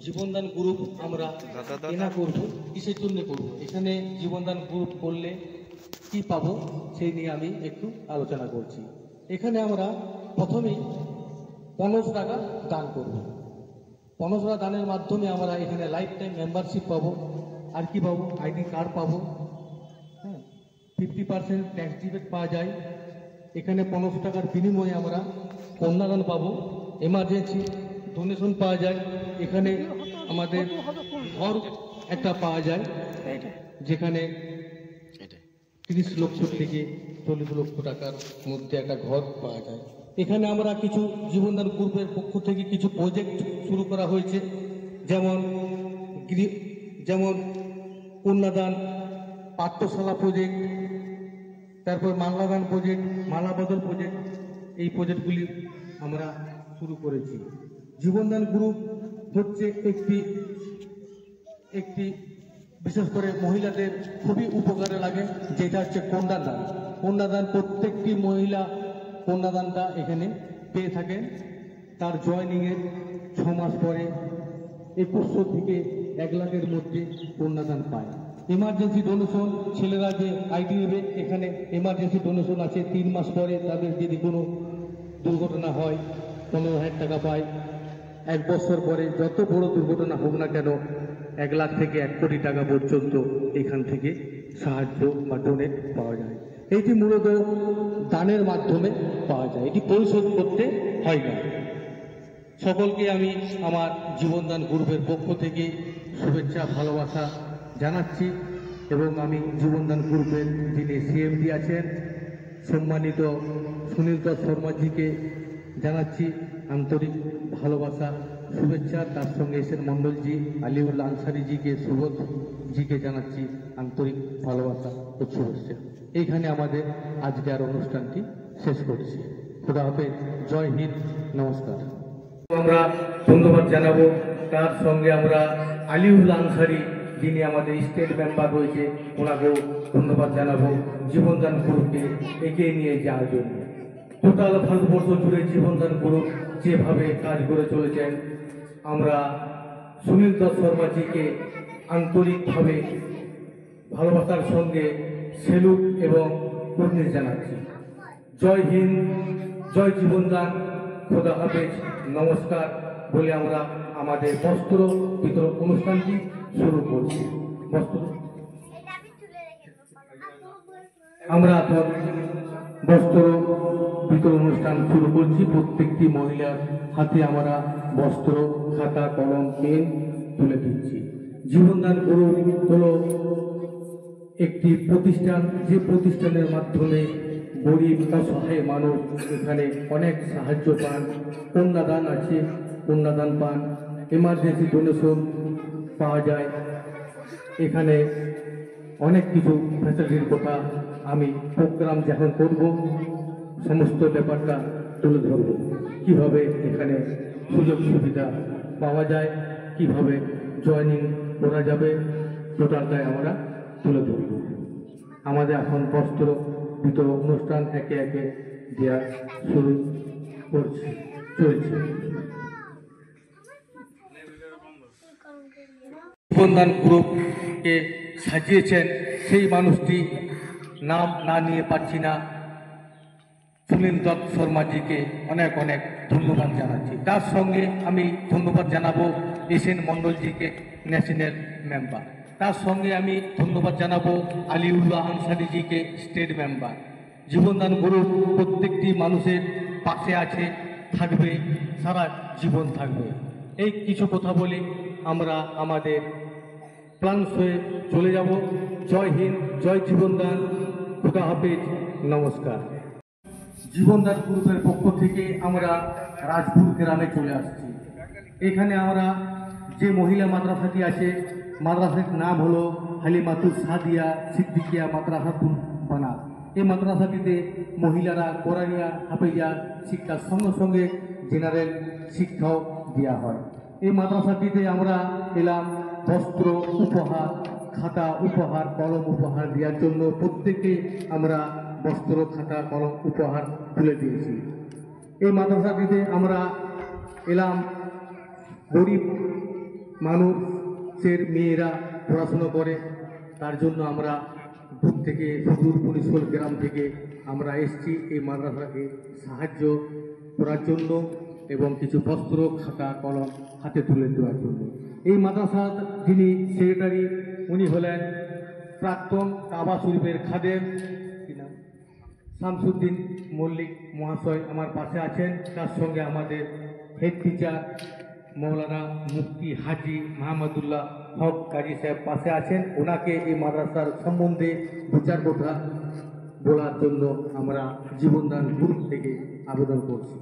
জীবনদান group আমরা কেনা করব, কিসের জন্য করব, এখানে জীবনদান গ্রুপ করলে কি পাবো সেই নিয়ে আমি একটু আলোচনা করছি। এখানে আমরা প্রথমেই 15 টাকা দান করব। 15 টাকা দানের মাধ্যমে আমরা এখানে লাইফ টাইম মেম্বারশিপ পাবো। আর কি পাবো? আইডি কার্ড পাবো, 50% ট্যাক্স রিবেট পাওয়া যায়। এখানে 15 টাকার বিনিময়ে আমরা কন্যাদান পাবো, এমার্জেন্সি ডোনেশন পাওয়া যায়। এখানে আমাদের ঘর একটা পাওয়া যায়, যেখানে 30 লক্ষ থেকে 40 লক্ষ টাকার মধ্যে একটা ঘর পাওয়া যায়। এখানে আমরা কিছু জীবনদান গ্রুপের পক্ষ থেকে কিছু প্রজেক্ট শুরু করা হয়েছে, যেমন কন্যাদান, পাঠ্যশালা প্রজেক্ট, তারপর মাল্যদান প্রজেক্ট, মালা বদল প্রজেক্ট। এই প্রজেক্টগুলি আমরা শুরু করেছি। জীবনদান গ্রুপ হচ্ছে একটি বিশেষ করে মহিলাদের খুবই উপকারে লাগে, যেটা হচ্ছে কন্যাদান। কন্যাদান প্রত্যেকটি মহিলা কন্যাদানটা এখানে পেয়ে থাকেন। তার জয়নিংয়ের 6 মাস পরে 2100 থেকে 1 লাখের মধ্যে কন্যাদান পায়। এমার্জেন্সি ডোনেশন, ছেলেরা যে আইডি নেবে, এখানে এমার্জেন্সি ডোনেশন আছে। 3 মাস পরে তাদের যদি কোনো দুর্ঘটনা হয় 15,000 টাকা পায়। 1 বছর পরে যত বড় দুর্ঘটনা হোক না কেন 1 লাখ থেকে 1 কোটি টাকা পর্যন্ত এখান থেকে সাহায্য বা ডোনেট পাওয়া যায়। এটি মূলত দানের মাধ্যমে পাওয়া যায়, এটি পরিশোধ করতে হয় না। সকলকে আমি আমার জীবনদান গ্রুপের পক্ষ থেকে শুভেচ্ছা ভালোবাসা জানাচ্ছি এবং আমি জীবনদান গ্রুপের যিনি সিএমডি আছেন সম্মানিত সুনীল দত্ত শর্মাজিকে জানাচ্ছি আন্তরিক ভালোবাসা শুভেচ্ছা। তার সঙ্গে এসেন মণ্ডলজি, আলিউল্লাহ আনসারিজিকে, সুবোধজিকে জানাচ্ছি আন্তরিক ভালোবাসা ও শুভেচ্ছা। এইখানে আমাদের আজকের অনুষ্ঠানটি শেষ করছি। খোদা হাফেজ, জয় হিন্দ, নমস্কার। আমরা ধন্যবাদ জানাবো। তার সঙ্গে আমরা আলিউল্লাহ আনসারি যিনি আমাদের স্টেট মেম্বার রয়েছে, ওনাকেও ধন্যবাদ জানাবো জীবনদান গ্রুপকে এগিয়ে নিয়ে যাওয়ার জন্য। টোটাল ভারতবর্ষ জুড়ে জীবনদান গ্রুপ যেভাবে কাজ করে চলেছেন, আমরা সুনীল দত্ত শর্মাজিকে আন্তরিকভাবে ভালোবাসার সঙ্গে সেলুট এবং কুর্নিশ জানাচ্ছি। জয় হিন্দ, জয় জীবনদান, খোদা হাফেজ, নমস্কার বলে আমরা আমাদের বস্ত্র বিতরণ অনুষ্ঠানটি শুরু করছি। আমরা এখন বস্ত্র বিতরণ অনুষ্ঠান শুরু করছি। প্রত্যেকটি মহিলার হাতে আমরা বস্ত্র, খাতা, কলম, পেন তুলে দিচ্ছি। জীবনদান গ্রুপ হলো একটি প্রতিষ্ঠান, যে প্রতিষ্ঠানের মাধ্যমে গরিব অসহায় মানুষ এখানে অনেক সাহায্য পান। কন্যাদান আছে, কন্যাদান পান, এমার্জেন্সি ডোনেশন পাওয়া যায়। এখানে অনেক কিছু ফ্যাসিলিটির কথা আমি প্রোগ্রাম যখন করব সমস্ত ব্যাপারটা তুলে ধরব, কীভাবে এখানে সুযোগ সুবিধা পাওয়া যায়, কিভাবে জয়েনিং করা যাবে, টোটালটাই আমরা তুলে ধরব। আমাদের এখন বস্ত্র বিতরণ অনুষ্ঠান একে একে দেওয়া শুরু চলছে। জীবনদান গ্রুপকে সাজিয়েছেন সেই মানুষটি নাম না নিয়ে পাচ্ছি না, সুনীল দত্ত শর্মাজিকে অনেক অনেক ধন্যবাদ জানাচ্ছি। তার সঙ্গে আমি ধন্যবাদ জানাবো এসএন মণ্ডলজিকে, ন্যাশনাল মেম্বার। তার সঙ্গে আমি ধন্যবাদ জানাবো আলিউল্লাহ আনসারিজিকে, স্টেট মেম্বার। জীবনদান গ্রুপ প্রত্যেকটি মানুষের পাশে আছে, থাকবে, সারা জীবন থাকবে। এই কিছু কথা বলে আমরা আমাদের প্ল্যান্স হয়ে চলে যাব। জয় হিন্দ, জয় জীবনদান, খোদা হাফেজ, নমস্কার। জীবনদান গ্রুপের পক্ষ থেকে আমরা রাজপুর গ্রামে চলে আসছি। এখানে আমরা যে মহিলা মাদ্রাসাটি আছে, মাদ্রাসাটির নাম হলো হালিমাতুস সাদিয়া সিদ্দিকিয়া মাদ্রাসাতুল বানাত। এই মাদ্রাসাটিতে মহিলারা কোরআনিয়া হাফেজা শিক্ষার সঙ্গে সঙ্গে জেনারেল শিক্ষাও দেওয়া হয়। এই মাদ্রাসাটিতে আমরা এলাম বস্ত্র উপহার, খাতা উপহার, কলম উপহার দেওয়ার জন্য। প্রত্যেকে আমরা বস্ত্র, খাতা, কলম উপহার তুলে দিয়েছি। এই মাদ্রাসাটিতে আমরা এলাম গরিব মানুষের মেয়েরা পড়াশুনো করে। তার জন্য আমরা দূর থেকে সুদূর পুলিশল গ্রাম থেকে আমরা এসেছি এই মাদ্রাসাকে সাহায্য করার জন্য এবং কিছু বস্ত্র, খাতা, কলম হাতে তুলে দেওয়ার জন্য। এই মাদ্রাসার যিনি সেক্রেটারি উনি হলেন প্রাক্তন কাবা শরীফের খাদেম কি নাম শামসুদ্দিন মল্লিক মহাশয় আমার পাশে আছেন। তার সঙ্গে আমাদের হেড টিচার মৌলানা মুফতি হাজি মাহমুদুল্লাহ হক কাজী সাহেব পাশে আছেন। ওনাকে এই মাদ্রাসার সম্বন্ধে বিচার কথা বলার জন্য আমরা জীবনদান গ্রুপ থেকে আবেদন করছি।